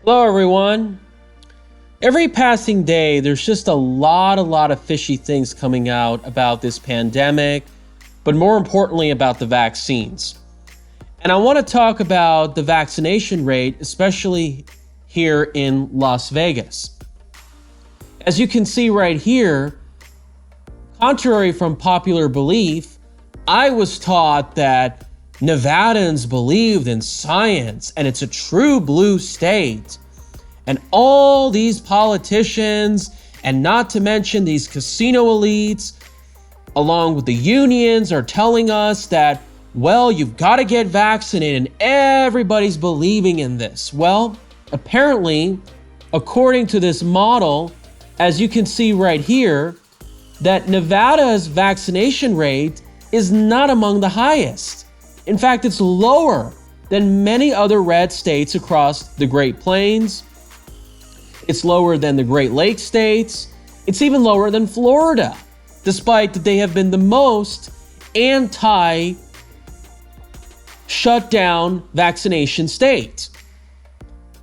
Hello, everyone. Every passing day, there's just a lot of fishy things coming out about this pandemic, but more importantly about the vaccines. And I want to talk about the vaccination rate, especially here in Las Vegas. As you can see right here, contrary from popular belief, I was taught that Nevadans believed in science and it's a true blue state. And all these politicians, and not to mention these casino elites, along with the unions, are telling us that, well, you've got to get vaccinated and everybody's believing in this. Well, apparently, according to this model, as you can see right here, that Nevada's vaccination rate is not among the highest. In fact, it's lower than many other red states across the Great Plains. It's lower than the Great Lakes states. It's even lower than Florida, despite that they have been the most anti-shutdown vaccination state.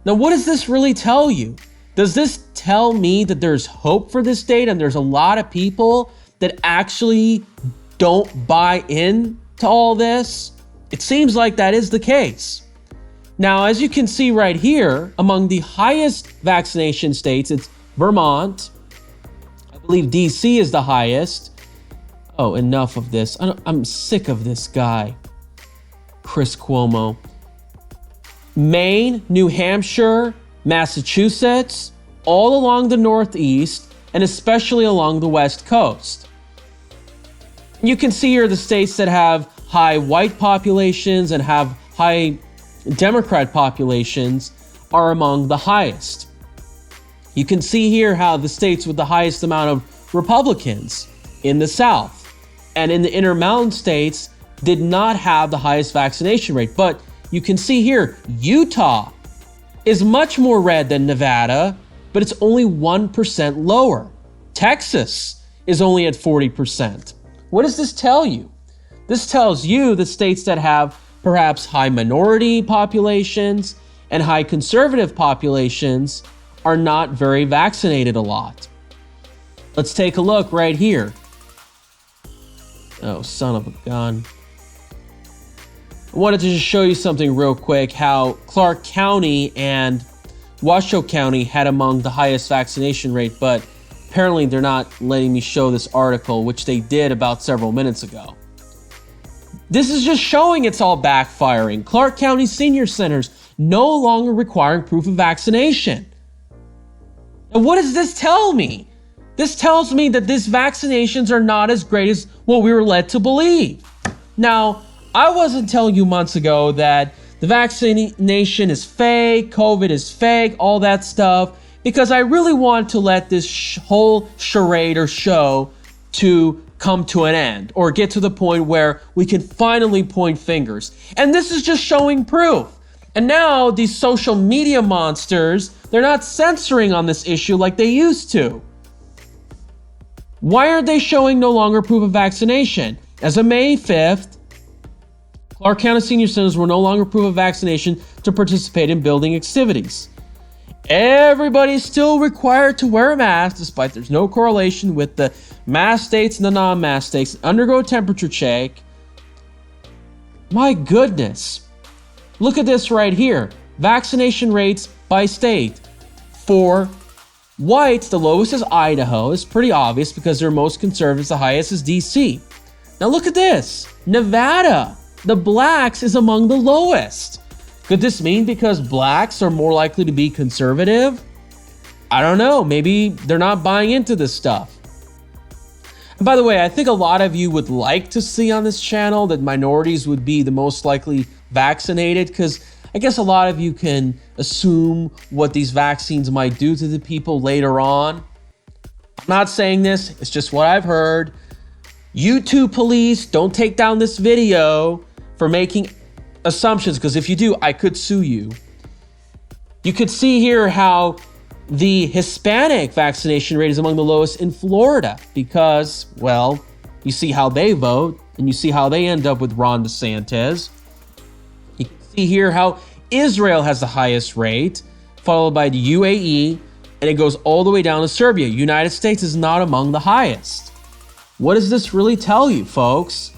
Now, what does this really tell you? Does this tell me that there's hope for this state and there's a lot of people that actually don't buy in to all this? It seems like that is the case. Now, as you can see right here, among the highest vaccination states, it's Vermont. I believe DC is the highest. Oh, enough of this. I'm sick of this guy, Chris Cuomo. Maine, New Hampshire, Massachusetts, all along the Northeast, and especially along the West Coast. You can see here the states that have high white populations and have high Democrat populations are among the highest. You can see here how the states with the highest amount of Republicans in the South and in the Intermountain states did not have the highest vaccination rate. But you can see here, Utah is much more red than Nevada, but it's only 1% lower. Texas is only at 40%. What does this tell you? This tells you the states that have perhaps high minority populations and high conservative populations are not very vaccinated a lot. Let's take a look right here. Oh, son of a gun. I wanted to just show you something real quick, how Clark County and Washoe County had among the highest vaccination rate, but apparently they're not letting me show this article, which they did about several minutes ago. This is just showing it's all backfiring. Clark County senior centers no longer requiring proof of vaccination. And what does this tell me? This tells me that these vaccinations are not as great as what we were led to believe. Now, I wasn't telling you months ago that the vaccination is fake, COVID is fake, all that stuff, because I really want to let this whole charade or show to come to an end or get to the point where we can finally point fingers. And this is just showing proof. And now these social media monsters, they're not censoring on this issue like they used to. Why aren't they showing no longer proof of vaccination? As of May 5th, Clark County senior centers were no longer proof of vaccination to participate in building activities. Everybody's still required to wear a mask, despite there's no correlation with the mask states and the non-mask states. Undergo a temperature check. My goodness. Look at this right here. Vaccination rates by state. For whites, the lowest is Idaho. It's pretty obvious because they're most conservative. The highest is DC. Now look at this. Nevada, the blacks, is among the lowest. Could this mean because blacks are more likely to be conservative? I don't know. Maybe they're not buying into this stuff. And by the way, I think a lot of you would like to see on this channel that minorities would be the most likely vaccinated, because I guess a lot of you can assume what these vaccines might do to the people later on. I'm not saying this. It's just what I've heard. YouTube police, don't take down this video for making assumptions, because if you do, I could sue you. You could see here how the Hispanic vaccination rate is among the lowest in Florida because, well, you see how they vote and you see how they end up with Ron DeSantis. You can see here how Israel has the highest rate. followed by the UAE, and it goes all the way down to Serbia. United States is not among the highest. What does this really tell you, folks?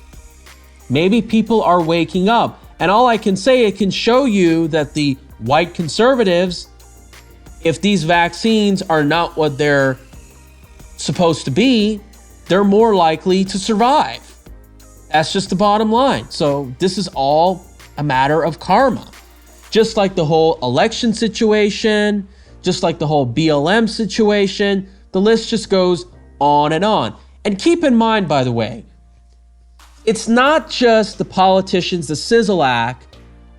Maybe people are waking up. And all I can say, it can show you that the white conservatives, if these vaccines are not what they're supposed to be, they're more likely to survive. That's just the bottom line. So this is all a matter of karma. Just like the whole election situation, just like the whole BLM situation, the list just goes on and on. And keep in mind, by the way, it's not just the politicians, the Sizzlack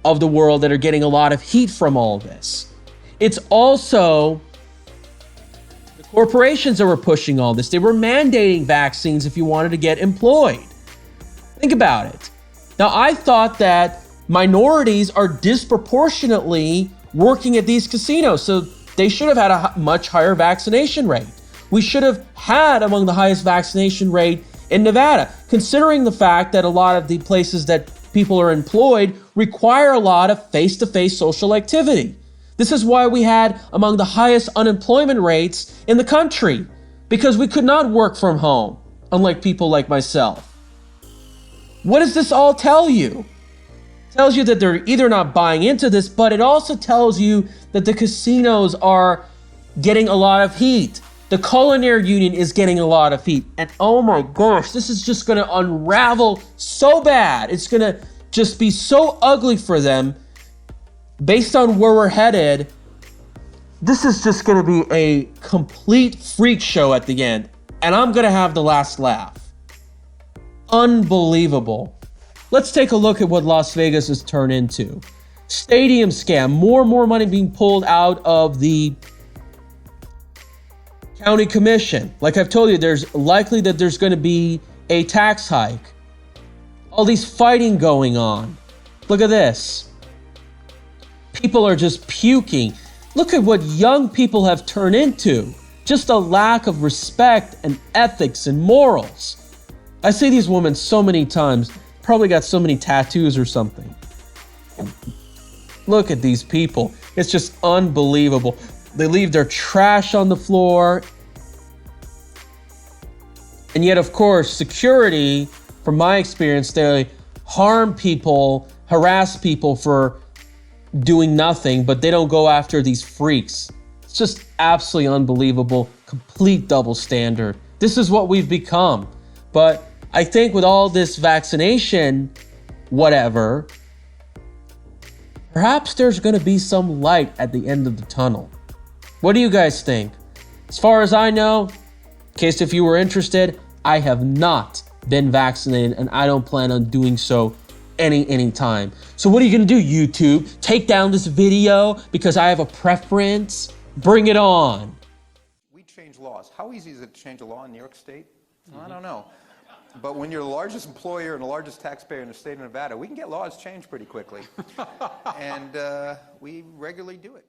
of the world that are getting a lot of heat from all this. It's also the corporations that were pushing all this. They were mandating vaccines if you wanted to get employed. Think about it. Now, I thought that minorities are disproportionately working at these casinos, so they should have had a much higher vaccination rate. We should have had among the highest vaccination rate in Nevada, considering the fact that a lot of the places that people are employed require a lot of face-to-face social activity. This is why we had among the highest unemployment rates in the country, because we could not work from home, unlike people like myself. What does this all tell you? It tells you that they're either not buying into this, but it also tells you that the casinos are getting a lot of heat. The Culinary Union is getting a lot of heat. And oh my gosh, this is just going to unravel so bad. It's going to just be so ugly for them. Based on where we're headed, this is just going to be a complete freak show at the end. And I'm going to have the last laugh. Unbelievable. Let's take a look at what Las Vegas has turned into. Stadium scam. More and more money being pulled out of the county commission. Like I've told you, there's likely that there's going to be a tax hike. All these fighting going on. Look at this. People are just puking. Look at what young people have turned into. Just a lack of respect and ethics and morals. I see these women so many times. Probably got so many tattoos or something. Look at these people. It's just unbelievable. They leave their trash on the floor. And yet, of course, security, from my experience, they harm people, harass people for doing nothing, but they don't go after these freaks. It's just absolutely unbelievable. Complete double standard. This is what we've become. But I think with all this vaccination, whatever, perhaps there's going to be some light at the end of the tunnel. What do you guys think? As far as I know, in case if you were interested, I have not been vaccinated and I don't plan on doing so any time. So what are you going to do, YouTube? Take down this video because I have a preference? Bring it on. We change laws. How easy is it to change a law in New York State? I don't know. But when you're the largest employer and the largest taxpayer in the state of Nevada, we can get laws changed pretty quickly. And we regularly do it.